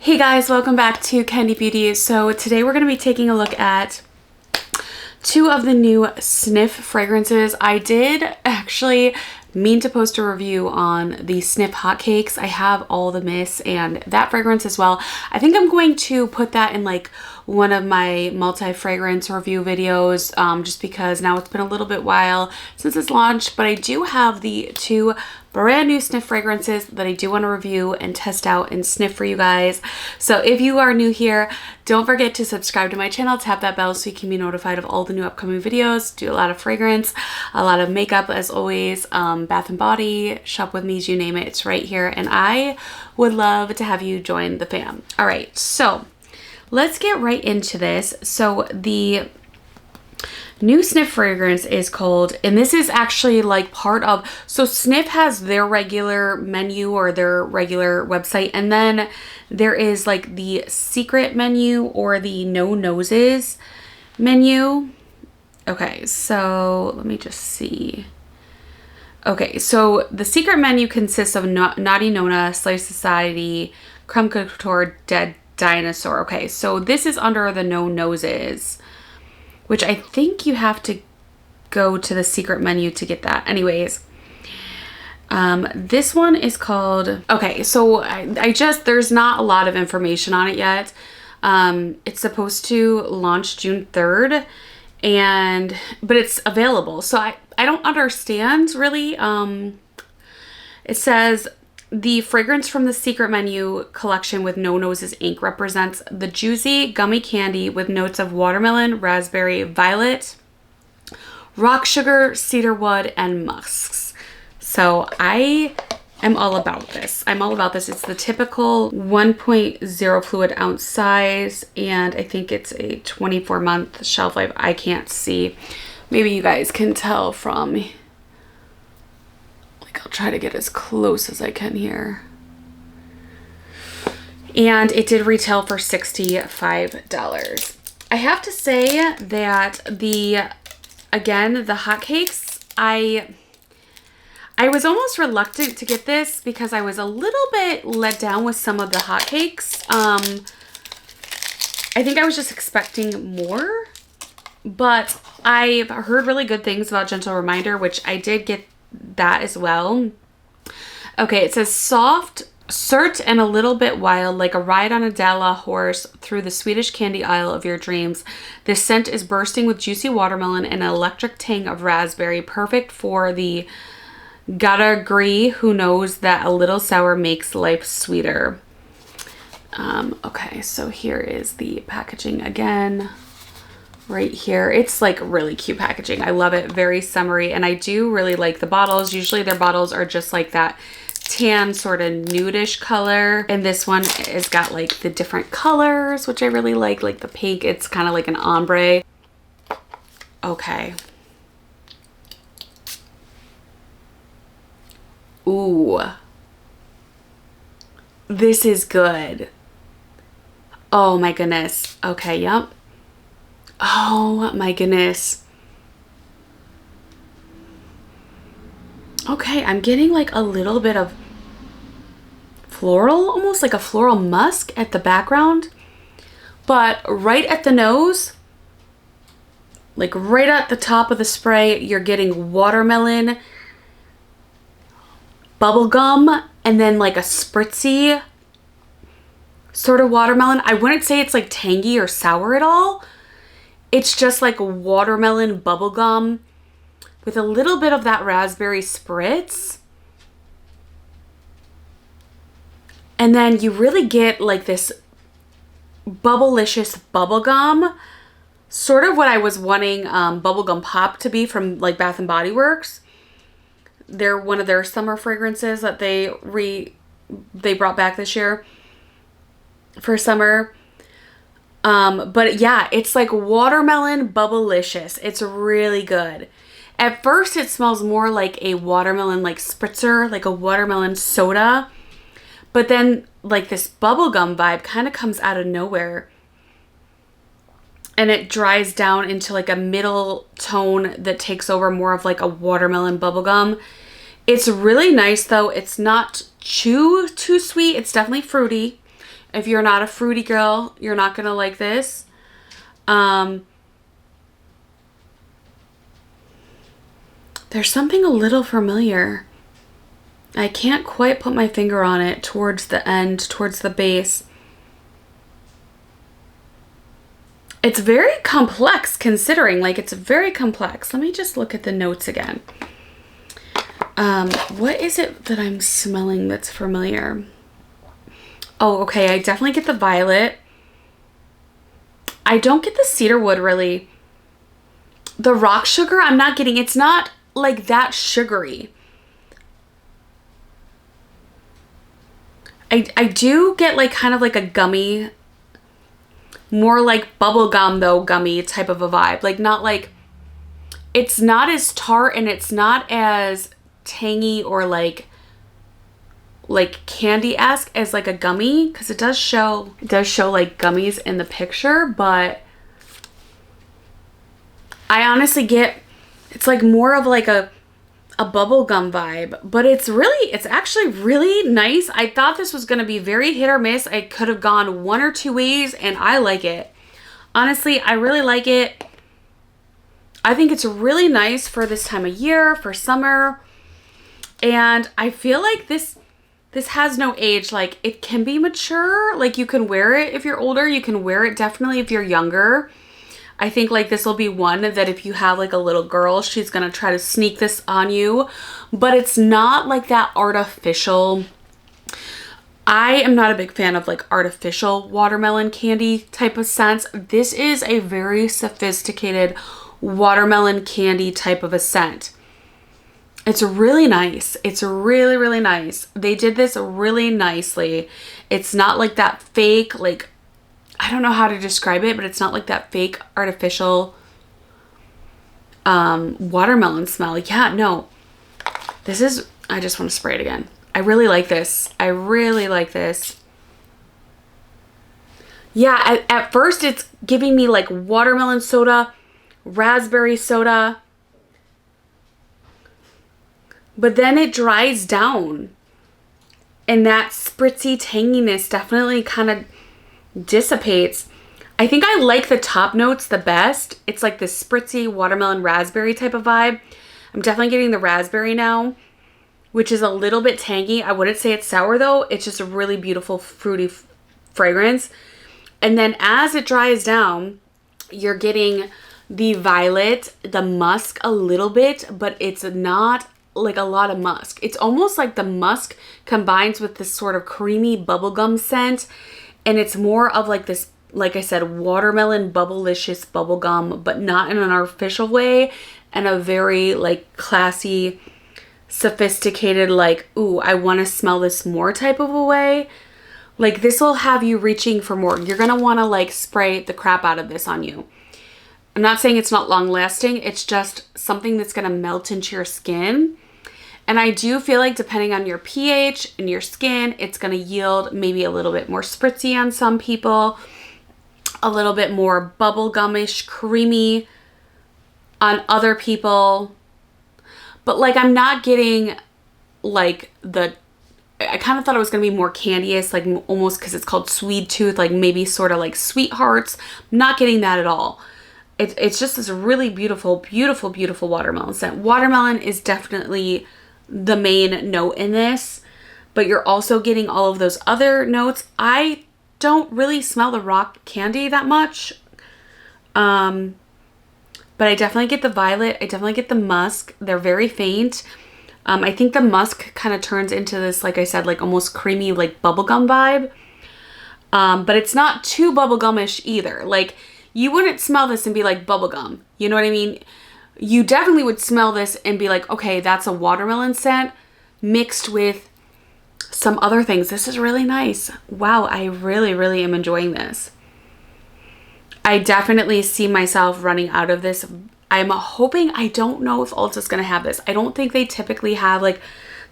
Hey guys, welcome back to Candy Beauty. So today we're going to be taking a look at two of the new SNIF fragrances. I did actually mean to post a review on the SNIF hotcakes. I have all the mists and that fragrance as well. I think I'm going to put that in like one of my multi-fragrance review videos just because now it's been a little bit while since it's launched, but I do have the two brand new SNIF fragrances that I do want to review and test out and sniff for you guys. So if you are new here, don't forget to subscribe to my channel, tap that bell so you can be notified of all the new upcoming videos. Do a lot of fragrance, a lot of makeup as always, Bath and Body, shop with me, you name it, it's right here, and I would love to have you join the fam. All right, so let's get right into this. So the new SNIF fragrance is called, and this is actually like part of, so SNIF has their regular menu or their regular website, and then there is like the secret menu or the no noses menu. Okay, so let me just see. Okay, so the secret menu consists of Naughty Nona, Slave Society, Creme Couture, Dead Dinosaur. Okay, so this is under the no noses, which I think you have to go to the secret menu to get that. Anyways, this one is called, okay, so I just, there's not a lot of information on it yet. It's supposed to launch June 3rd, but it's available. So I don't understand really. It says, the fragrance from the secret menu collection with No Noses ink represents the juicy gummy candy with notes of watermelon, raspberry, violet, rock sugar, cedarwood, and musks. So I am all about this. I'm all about this. It's the typical 1.0 fluid ounce size, and I think it's a 24-month shelf life. I can't see. Maybe you guys can tell from, I'll try to get as close as I can here. And it did retail for $65. I have to say that again, the hotcakes, I was almost reluctant to get this because I was a little bit let down with some of the hotcakes. I think I was just expecting more, but I've heard really good things about Gentle Reminder, which I did get that as well. Okay, it says soft, cert, and a little bit wild, like a ride on a Dala horse through the Swedish candy aisle of your dreams. This scent is bursting with juicy watermelon and an electric tang of raspberry, perfect for the gotta agree who knows that a little sour makes life sweeter. Okay, so here is the packaging again. Right here, it's like really cute packaging. I love it, very summery, and I do really like the bottles. Usually their bottles are just like that tan sort of nudish color, and this one has got like the different colors, which I really like the pink. It's kind of like an ombre. Okay. Ooh, this is good. Oh my goodness. Okay, yep. Oh my goodness. Okay, I'm getting like a little bit of floral, almost like a floral musk at the background, but right at the nose, like right at the top of the spray, you're getting watermelon, bubblegum, and then like a spritzy sort of watermelon. I wouldn't say it's like tangy or sour at all. It's just like watermelon bubblegum with a little bit of that raspberry spritz. And then you really get like this bubblicious bubblegum, sort of what I was wanting bubblegum pop to be from like Bath and Body Works. They're one of their summer fragrances that they brought back this year for summer. But yeah, it's like watermelon bubblicious. It's really good. At first it smells more like a watermelon like spritzer, like a watermelon soda, but then like this bubblegum vibe kind of comes out of nowhere, and it dries down into like a middle tone that takes over more of like a watermelon bubblegum. It's really nice though. It's not too sweet. It's definitely fruity. If you're not a fruity girl, you're not gonna like this. There's something a little familiar. I can't quite put my finger on it towards the end, towards the base. It's very complex considering, like it's very complex. Let me just look at the notes again. What is it that I'm smelling that's familiar? Oh, okay, I definitely get the violet. I don't get the cedarwood really. The rock sugar, I'm not getting, it's not like that sugary. I do get like kind of like a gummy, more like bubble gum though, gummy type of a vibe. Like not like, it's not as tart and it's not as tangy or like candy-esque as like a gummy, because it does show like gummies in the picture, but I honestly get, it's like more of like a bubble gum vibe, but it's actually really nice. I thought this was going to be very hit or miss. I could have gone one or two ways and I like it. Honestly, I really like it. I think it's really nice for this time of year, for summer. And I feel like this has no age. Like it can be mature. Like you can wear it if you're older. You can wear it definitely if you're younger. I think like this will be one that if you have like a little girl, she's going to try to sneak this on you, but it's not like that artificial. I am not a big fan of like artificial watermelon candy type of scents. This is a very sophisticated watermelon candy type of a scent. It's really nice. It's really, really nice. They did this really nicely. It's not like that fake, like, I don't know how to describe it, but it's not like that fake artificial watermelon smell. Yeah, no. This is, I just want to spray it again. I really like this. I really like this. Yeah, at first it's giving me like watermelon soda, raspberry soda, but then it dries down and that spritzy tanginess definitely kind of dissipates. I think I like the top notes the best. It's like this spritzy watermelon raspberry type of vibe. I'm definitely getting the raspberry now, which is a little bit tangy. I wouldn't say it's sour though. It's just a really beautiful fruity fragrance. And then as it dries down, you're getting the violet, the musk a little bit, but it's not like a lot of musk. It's almost like the musk combines with this sort of creamy bubblegum scent. And it's more of like this, like I said, watermelon bubblicious bubblegum, but not in an artificial way, and a very like classy, sophisticated, like, ooh, I want to smell this more type of a way. Like this will have you reaching for more. You're going to want to like spray the crap out of this on you. I'm not saying it's not long lasting. It's just something that's going to melt into your skin. And I do feel like depending on your pH and your skin, it's going to yield maybe a little bit more spritzy on some people, a little bit more bubblegumish, creamy on other people. But like I'm not getting like I kind of thought it was going to be more candious, like almost because it's called Sweet Tooth, like maybe sort of like Sweethearts. I'm not getting that at all. It's just this really beautiful, beautiful, beautiful watermelon scent. Watermelon is definitely the main note in this, but you're also getting all of those other notes. I don't really smell the rock candy that much, but I definitely get the violet. I definitely get the musk. They're very faint. I think the musk kind of turns into this, like I said, like almost creamy, like bubblegum vibe, but it's not too bubblegumish either. Like you wouldn't smell this and be like bubblegum, you know what I mean? You definitely would smell this and be like, okay, that's a watermelon scent mixed with some other things. This is really nice. Wow, I really, really am enjoying this. I definitely see myself running out of this. I'm hoping, I don't know if Ulta's going to have this. I don't think they typically have like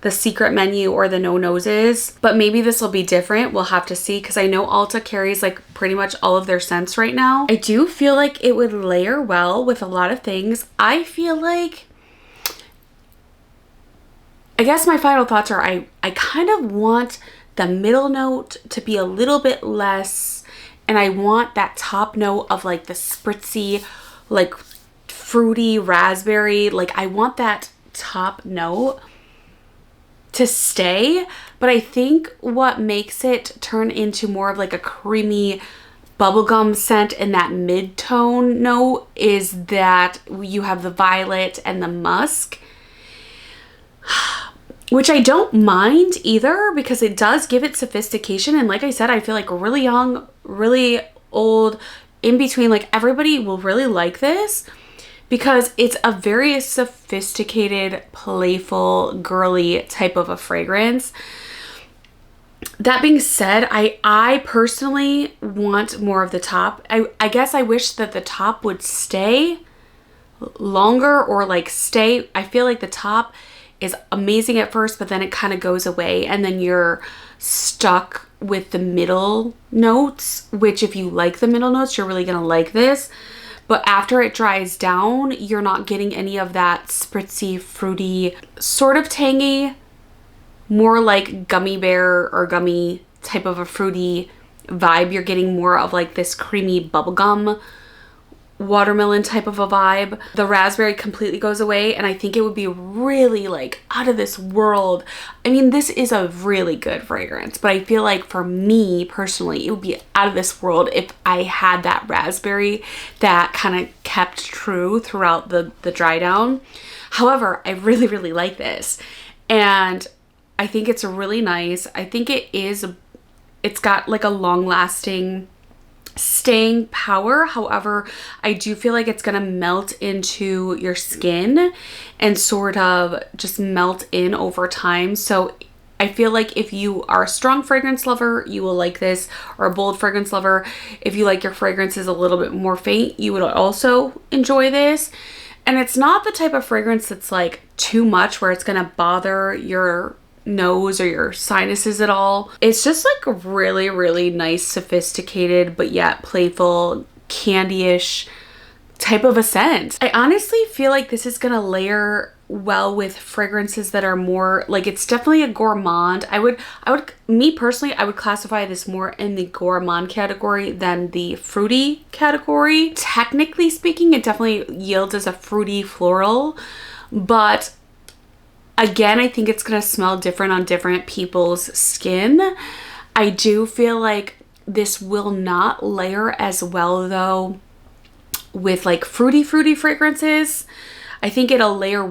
the secret menu or the no noses, but maybe this will be different. We'll have to see, because I know Ulta carries like pretty much all of their scents right now. I do feel like it would layer well with a lot of things. I feel like, I guess my final thoughts are I kind of want the middle note to be a little bit less, and I want that top note of like the spritzy, like fruity raspberry. Like I want that top note to stay, but I think what makes it turn into more of like a creamy bubblegum scent in that mid-tone note is that you have the violet and the musk, which I don't mind either because it does give it sophistication. And like I said, I feel like really young, really old, in between, like everybody will really like this because it's a very sophisticated, playful, girly type of a fragrance. That being said, I personally want more of the top. I guess I wish that the top would stay longer or like stay. I feel like the top is amazing at first, but then it kind of goes away and then you're stuck with the middle notes, which if you like the middle notes, you're really gonna like this. But after it dries down, you're not getting any of that spritzy, fruity, sort of tangy, more like gummy bear or gummy type of a fruity vibe. You're getting more of like this creamy bubblegum watermelon type of a vibe. The raspberry completely goes away, and I think it would be really like out of this world. I mean, this is a really good fragrance, but I feel like for me personally, it would be out of this world if I had that raspberry that kind of kept true throughout the dry down. However, I really, really like this, and I think it's really nice. I think it's got like a long lasting staying power. However, I do feel like it's gonna melt into your skin and sort of just melt in over time. So I feel like if you are a strong fragrance lover, you will like this, or a bold fragrance lover. If you like your fragrances a little bit more faint, you would also enjoy this. And it's not the type of fragrance that's like too much where it's gonna bother your nose or your sinuses at all. It's just like a really, really nice, sophisticated, but yet playful, candy-ish type of a scent. I honestly feel like this is gonna layer well with fragrances that are more like, it's definitely a gourmand. Me personally, I would classify this more in the gourmand category than the fruity category. Technically speaking, it definitely yields as a fruity floral, but again, I think it's gonna smell different on different people's skin. I do feel like this will not layer as well though with like fruity fragrances. I think it'll layer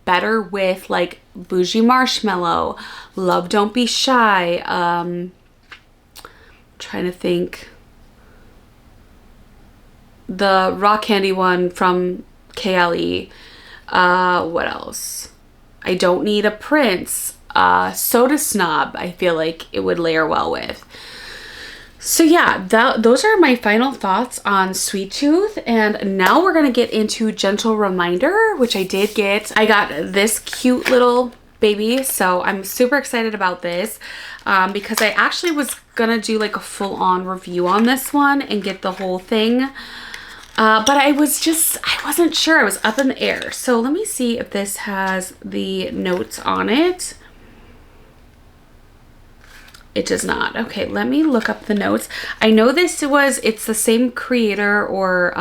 better with like Bougie Marshmallow, Love Don't Be Shy, trying to think, the rock candy one from KLE. What else? I Don't Need a Prince, Soda Snob, I feel like it would layer well with. So yeah, those are my final thoughts on Sweet Tooth. And now we're gonna get into Gentle Reminder, which I did get. I got this cute little baby, so I'm super excited about this because I actually was gonna do like a full-on review on this one and get the whole thing. But I wasn't sure. I was up in the air. So let me see if this has the notes on it. It does not. Okay, let me look up the notes. I know it's the same creator or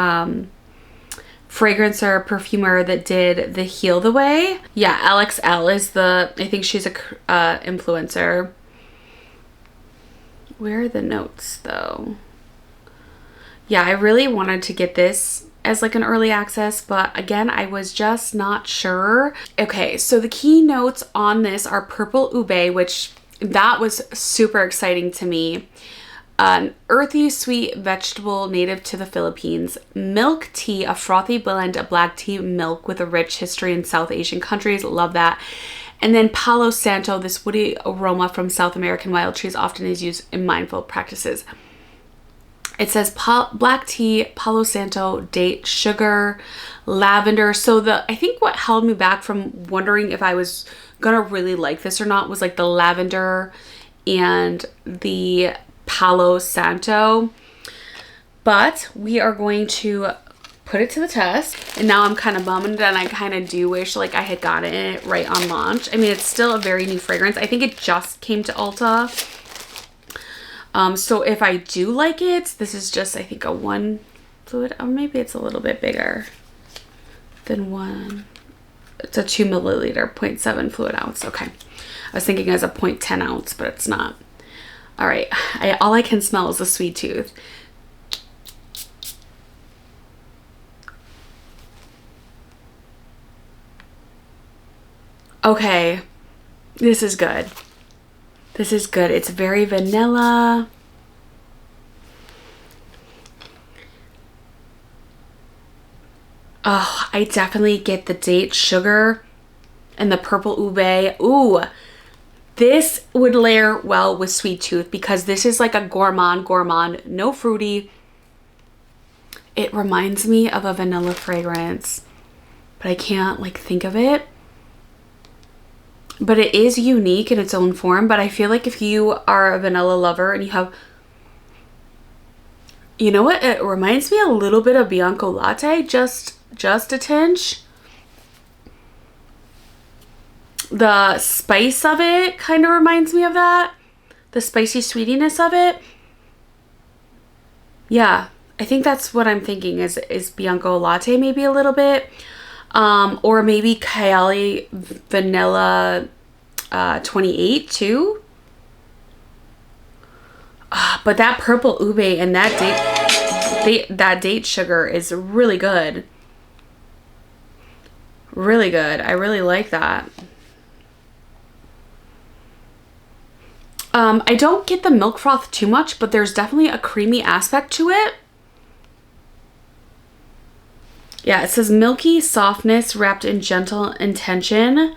fragrancer, perfumer that did the Heal the Way. Yeah, LXL is I think she's a influencer. Where are the notes though? Yeah, I really wanted to get this as like an early access, but again, I was just not sure. Okay, so the key notes on this are purple ube, which that was super exciting to me. An earthy, sweet vegetable native to the Philippines. Milk tea, a frothy blend of black tea milk with a rich history in South Asian countries. Love that. And then Palo Santo, this woody aroma from South American wild trees, often is used in mindful practices. It says black tea, Palo Santo, date, sugar, lavender. So I think what held me back from wondering if I was gonna really like this or not was like the lavender and the Palo Santo. But we are going to put it to the test. And now I'm kind of bummed, and I kind of do wish like I had gotten it right on launch. I mean, it's still a very new fragrance. I think it just came to Ulta So if I do like it, this is just, I think, a 1 fluid, or maybe it's a little bit bigger than 1. It's a 2 milliliter, 0.7 fluid ounce. Okay. I was thinking as a 0.10 ounce, but it's not. All right. All I can smell is a sweet tooth. Okay. This is good. This is good. It's very vanilla. Oh, I definitely get the date sugar and the purple ube. Ooh, this would layer well with sweet tooth because this is like a gourmand, no fruity. It reminds me of a vanilla fragrance, but I can't like think of it. But it is unique in its own form. But I feel like if you are a vanilla lover and you have, you know what? It reminds me a little bit of Bianco Latte, just a tinge. The spice of it kind of reminds me of that. The spicy sweetiness of it. Yeah, I think that's what I'm thinking is Bianco Latte maybe a little bit. Or maybe Kylie Vanilla 28 too. But that purple ube and that date sugar is really good. Really good. I really like that. I don't get the milk froth too much, but there's definitely a creamy aspect to it. Yeah, it says milky softness wrapped in gentle intention.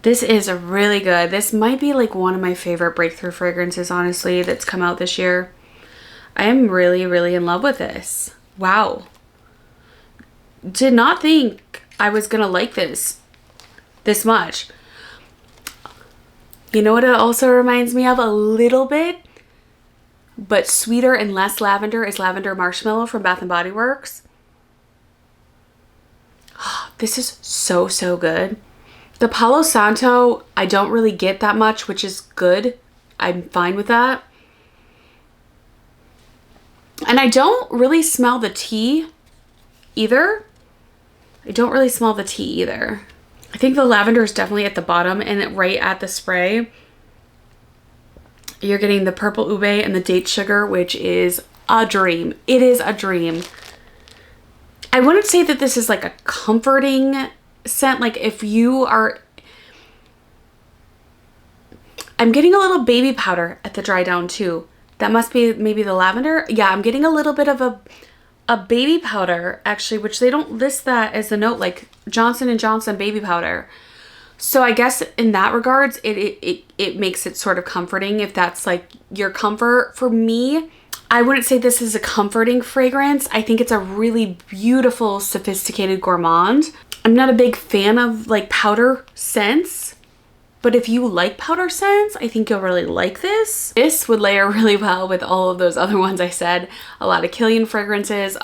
This is really good. This might be like one of my favorite breakthrough fragrances, honestly, that's come out this year. I am really, really in love with this. Wow. Did not think I was gonna like this much. You know what it also reminds me of a little bit, but sweeter and less lavender, is Lavender Marshmallow from Bath & Body Works. This is so, so good. The Palo Santo, I don't really get that much, which is good. I'm fine with that. And I don't really smell the tea either. I don't really smell the tea either. I think the lavender is definitely at the bottom, and right at the spray, you're getting the purple ube and the date sugar, which is a dream. It is a dream. I wouldn't say that this is like a comforting scent. Like if you are, I'm getting a little baby powder at the dry down too. That must be maybe the lavender. Yeah, I'm getting a little bit of a baby powder actually, which they don't list that as a note, like Johnson & Johnson baby powder. So I guess in that regards, it makes it sort of comforting if that's like your comfort. For me, I wouldn't say this is a comforting fragrance. I think it's a really beautiful, sophisticated gourmand. I'm not a big fan of like powder scents, but if you like powder scents, I think you'll really like this. This would layer really well with all of those other ones I said. A lot of Killian fragrances,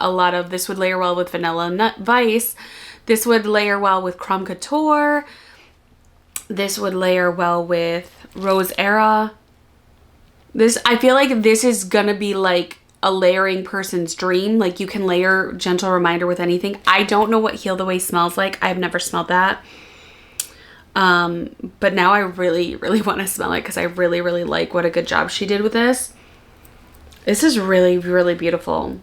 this would layer well with Vanilla Nut Vice. This would layer well with Creme Couture. This would layer well with Rose Era. I feel like this is gonna be like a layering person's dream. Like you can layer Gentle Reminder with anything. I don't know what Heal the Way smells like. I've never smelled that. But now I really, really want to smell it because I really, really like what a good job she did with this. This is really, really beautiful.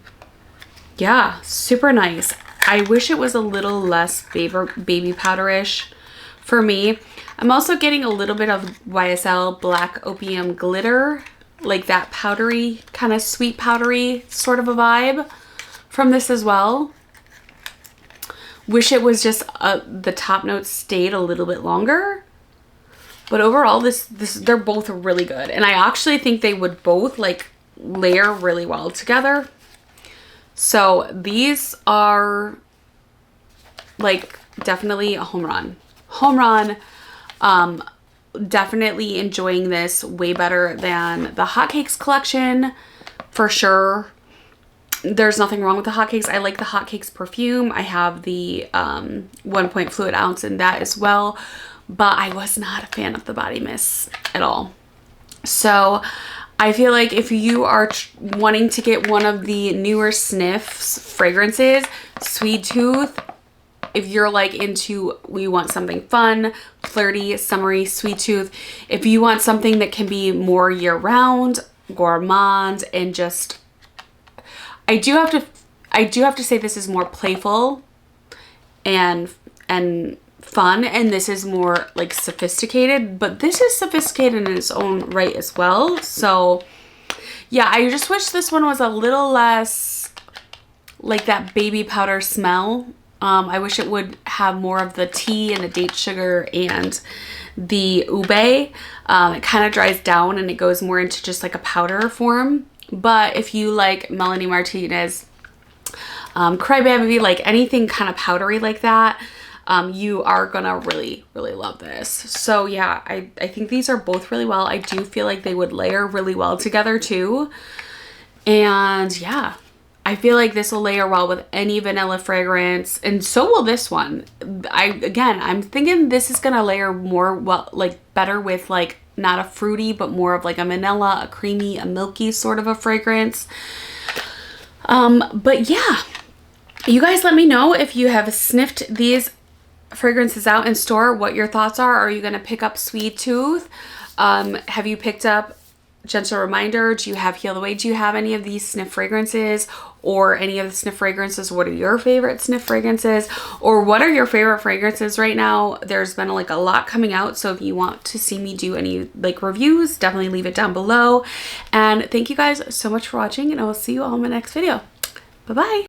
Yeah, super nice. I wish it was a little less baby powderish for me. I'm also getting a little bit of YSL Black Opium Glitter, like that powdery, kind of sweet powdery sort of a vibe from this as well. Wish it was just the top notes stayed a little bit longer. But overall, they're both really good. And I actually think they would both like layer really well together. So these are like definitely a home run. Home run. Definitely enjoying this way better than the Hotcakes collection for sure. There's nothing wrong with the Hotcakes. I like the Hotcakes perfume. I have the 1 fluid ounce in that as well, but I was not a fan of the body mist at all. So I feel like if you are wanting to get one of the newer SNIF's fragrances, Sweet Tooth, if you're like into, we want something fun, flirty, summery, Sweet Tooth. If you want something that can be more year round, gourmand, and just, I do have to say this is more playful and fun, and this is more like sophisticated, but this is sophisticated in its own right as well. So yeah, I just wish this one was a little less like that baby powder smell. I wish it would have more of the tea and the date sugar and the ube. It kind of dries down and it goes more into just like a powder form. But if you like Melanie Martinez, Crybaby, like anything kind of powdery like that, you are gonna really love this. So yeah, I think these are both really well. I do feel like they would layer really well together too. And yeah, I feel like this will layer well with any vanilla fragrance, and so will this one. I'm thinking this is gonna layer more well, like better with like not a fruity, but more of like a vanilla, a creamy, a milky sort of a fragrance. But yeah, you guys let me know if you have sniffed these fragrances out in store, what your thoughts are. Are you gonna pick up Sweet Tooth? Have you picked up Gentle Reminder? Do you have Heal the Way? Do you have any of these sniff fragrances or any of the sniff fragrances? What are your favorite sniff fragrances, or what are your favorite fragrances right now? There's been like a lot coming out, so if you want to see me do any like reviews, definitely leave it down below. And thank you guys so much for watching, and I will see you all in my next video. Bye bye.